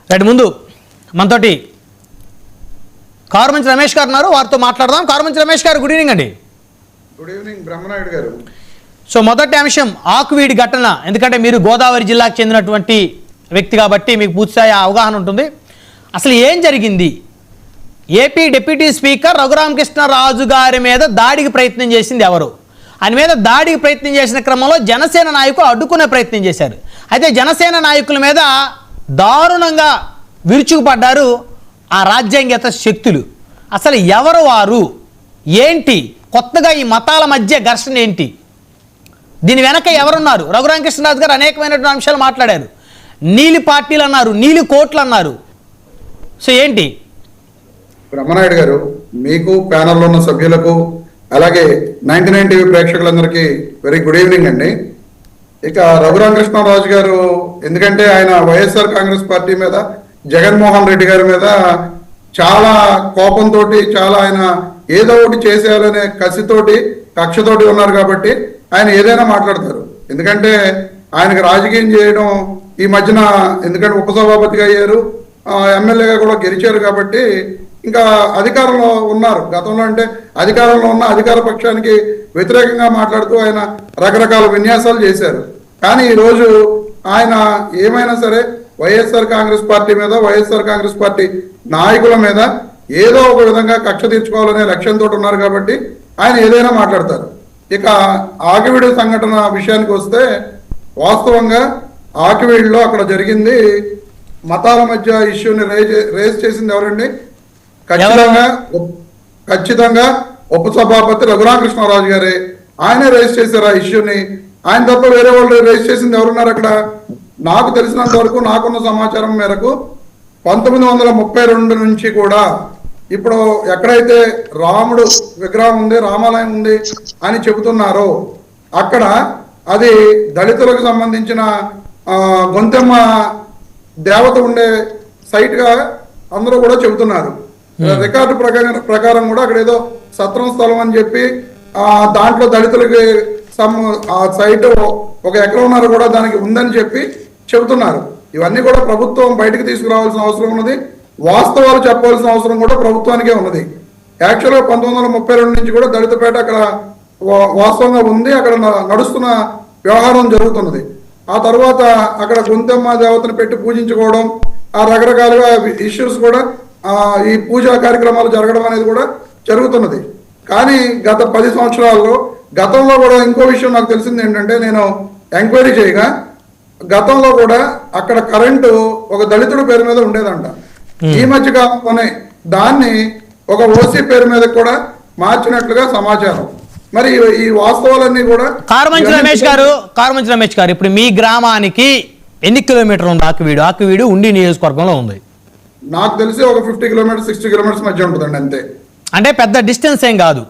Right, ముందు మనతోటి కారుమంచి రమేష్ గారు ఉన్నారు, వారితో మాట్లాడదాం. కారుమంచి రమేష్ గారు, గుడ్ ఈవినింగ్ అండి. గుడ్ ఈవినింగ్ బ్రహ్మనాయుడు గారు. సో మొదటి అంశం ఆకువీడి ఘటన, ఎందుకంటే మీరు గోదావరి జిల్లాకు చెందినటువంటి వ్యక్తి కాబట్టి మీకు పూర్తిస్థాయి అవగాహన ఉంటుంది. అసలు ఏం జరిగింది? ఏపీ డిప్యూటీ స్పీకర్ రఘురామకృష్ణరాజు గారి మీద దాడికి ప్రయత్నం చేసింది ఎవరు? ఆయన మీద దాడికి ప్రయత్నం చేసిన క్రమంలో జనసేన నాయకులు అడ్డుకునే ప్రయత్నం చేశారు. అయితే జనసేన నాయకుల మీద దారుణంగా విరుచుకుపడ్డారు ఆ రాజ్యాంగేత శక్తులు. అసలు ఎవరు వారు, ఏంటి కొత్తగా ఈ మతాల మధ్య ఘర్షణ ఏంటి, దీని వెనక ఎవరున్నారు? రఘురామకృష్ణరాజు గారు అనేకమైనటువంటి అంశాలు మాట్లాడారు. నీలి పార్టీలు అన్నారు, నీలి కోట్లు అన్నారు. సో ఏంటి? బ్రహ్మనాయుడు గారు, మీకు ప్యానల్లో ఉన్న సభ్యులకు అలాగే 99 టీవీ ప్రేక్షకులందరికీ వెరీ గుడ్ ఈవినింగ్ అండి. ఇక రఘురామకృష్ణరాజు గారు, ఎందుకంటే ఆయన వైఎస్ఆర్ కాంగ్రెస్ పార్టీ మీద, జగన్మోహన్ రెడ్డి గారి మీద చాలా కోపంతో, చాలా ఆయన ఏదో ఒకటి చేసేయాలనే కసితోటి, కక్షతోటి ఉన్నారు కాబట్టి ఆయన ఏదైనా మాట్లాడతారు. ఎందుకంటే ఆయనకు రాజకీయం చేయడం ఈ మధ్యన, ఎందుకంటే ఉపసభాపతిగా అయ్యారు, ఎమ్మెల్యేగా కూడా గెలిచారు కాబట్టి ఇంకా అధికారంలో ఉన్నారు. గతంలో అంటే అధికారంలో ఉన్న అధికార పక్షానికి వ్యతిరేకంగా మాట్లాడుతూ ఆయన రకరకాల విన్యాసాలు చేశారు. కానీ ఈరోజు ఆయన ఏమైనా సరే వైఎస్ఆర్ కాంగ్రెస్ పార్టీ మీద, వైఎస్ఆర్ కాంగ్రెస్ పార్టీ నాయకుల మీద ఏదో ఒక విధంగా కక్ష తీర్చుకోవాలనే లక్ష్యంతో ఉన్నారు కాబట్టి ఆయన ఏదైనా మాట్లాడతారు. ఇక ఆకివీడు సంఘటన విషయానికి వస్తే, వాస్తవంగా ఆకివీడులో అక్కడ జరిగింది మతాల మధ్య ఇష్యూని రేజ్ చేసింది ఎవరండి? ఖచ్చితంగా ఉపసభాపతి రఘురామకృష్ణరాజు గారే. ఆయనే రేజ్ చేశారు ఆ ఇష్యూని. ఆయన తప్ప వేరే వాళ్ళు రేజ్ చేసింది ఎవరున్నారు అక్కడ? నాకు తెలిసినంత వరకు, నాకున్న సమాచారం మేరకు 1932 నుంచి కూడా ఇప్పుడు ఎక్కడైతే రాముడు విగ్రహం ఉంది, రామాలయం ఉంది అని చెబుతున్నారో అక్కడ అది దళితులకు సంబంధించిన గొంతెమ్మ దేవత ఉండే సైట్ గా అందరూ కూడా చెబుతున్నారు. రికార్డు ప్రకారం కూడా అక్కడ ఏదో సత్రం స్థలం అని చెప్పి దాంట్లో దళితులకి ఆ సైట్ 1 ఎకరంన్నర కూడా దానికి ఉందని చెప్పి చెబుతున్నారు. ఇవన్నీ కూడా ప్రభుత్వం బయటకు తీసుకురావాల్సిన అవసరం ఉన్నది. వాస్తవాలు చెప్పాల్సిన అవసరం కూడా ప్రభుత్వానికే ఉన్నది. యాక్చువల్గా 1932 నుంచి కూడా దళితపేట అక్కడ వాస్తవంగా ఉంది, అక్కడ నడుస్తున్న వ్యవహారం జరుగుతున్నది. ఆ తర్వాత అక్కడ గొంతెమ్మ దేవతను పెట్టి పూజించుకోవడం, ఆ రకరకాలుగా ఇష్యూస్ కూడా ఈ పూజా కార్యక్రమాలు జరగడం అనేది కూడా జరుగుతున్నది. కానీ గత 10 సంవత్సరాల్లో, గతంలో కూడా ఇంకో విషయం నాకు తెలిసింది ఏంటంటే, నేను ఎంక్వైరీ చేయగా గతంలో కూడా అక్కడ కరెంటు ఒక దళితుడి పేరు మీద ఉండేదంట. ఈ మధ్య కాలంలోనే దాన్ని ఒక ఓసీ పేరు మీద కూడా మార్చినట్లుగా సమాచారం. మరి ఈ వాస్తవాలన్నీ కూడా కారుమంచి రమేష్ గారు, ఇప్పుడు మీ గ్రామానికి ఎన్ని కిలోమీటర్లు ఉంది ఆకివీడు? ఆకివీడు ఉండి నియోజకవర్గంలో ఉంది. నాకు తెలిసి ఒక 50 కిలోమీటర్స్ 60 కిలోమీటర్స్ మధ్య ఉంటుందండి, అంతే. అంటే పెద్ద డిస్టెన్స్ ఏం కాదు.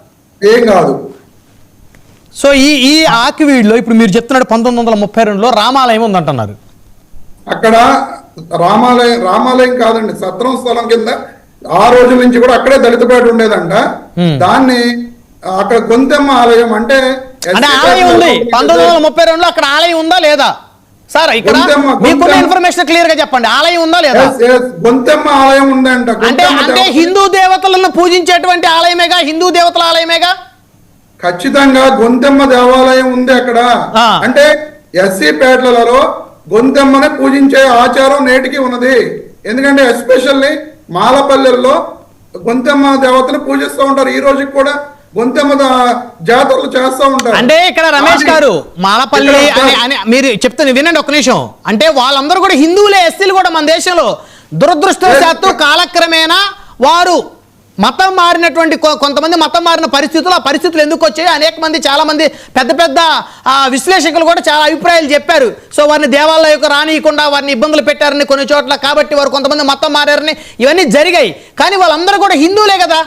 సో ఈ ఆకివీడులో ఇప్పుడు మీరు చెప్తున్నాడు 1932లో రామాలయం ఉందంటున్నారు. అక్కడ రామాలయం కాదండి, సత్రం స్థలం కింద ఆ రోజుల నుంచి కూడా అక్కడే దళితపేట ఉండేదంట. దాన్ని అక్కడ గొంతెమ్మ ఆలయం అంటే ఆలయం ఉంది. 1932లో అక్కడ ఆలయం ఉందా లేదా సార్? ఇక్కడ మీకున్న ఇన్ఫర్మేషన్ క్లియర్ గా చెప్పండి, ఆలయం ఉందా లేదా? గొంతెమ్మ ఆలయం ఉందంట. అంటే హిందూ దేవతలను పూజించేటువంటి ఆలయమేగా, హిందూ దేవతల ఆలయమేగా. ఖచ్చితంగా గొంతెమ్మ దేవాలయం ఉంది అక్కడ. అంటే ఎస్సీ పేటలలో గొంతెమ్మని పూజించే ఆచారం నేటికి ఉన్నది. ఎందుకంటే ఎస్పెషల్లీ మాలపల్లెల్లో గొంతెమ్మ దేవతను పూజిస్తూ ఉంటారు. ఈ రోజుకి కూడా గొంతెమ్మ జాతరలు చేస్తూ ఉంటారు. అంటే ఇక్కడ రమేష్ గారు, మాలపల్లి అని మీరు చెప్తుంది వినండి ఒక్క నిమిషం. అంటే వాళ్ళందరూ కూడా హిందువులే, ఎస్సీలు కూడా మన దేశంలో. దురదృష్టవశాత్తు కాలక్రమేణా వారు మతం మారినటువంటి, కొంతమంది మతం మారిన పరిస్థితులు, ఆ పరిస్థితులు ఎందుకు వచ్చాయి అనేక మంది, చాలా మంది పెద్ద పెద్ద విశ్లేషకులు కూడా చాలా అభిప్రాయాలు చెప్పారు. సో వారిని దేవాలయంకు రానియకుండా వారిని ఇబ్బందులు పెట్టారని కొన్ని చోట్ల, కాబట్టి వారు కొంతమంది మతం మారారని, ఇవన్నీ జరిగాయి. కానీ వాళ్ళందరూ కూడా హిందువులే కదా.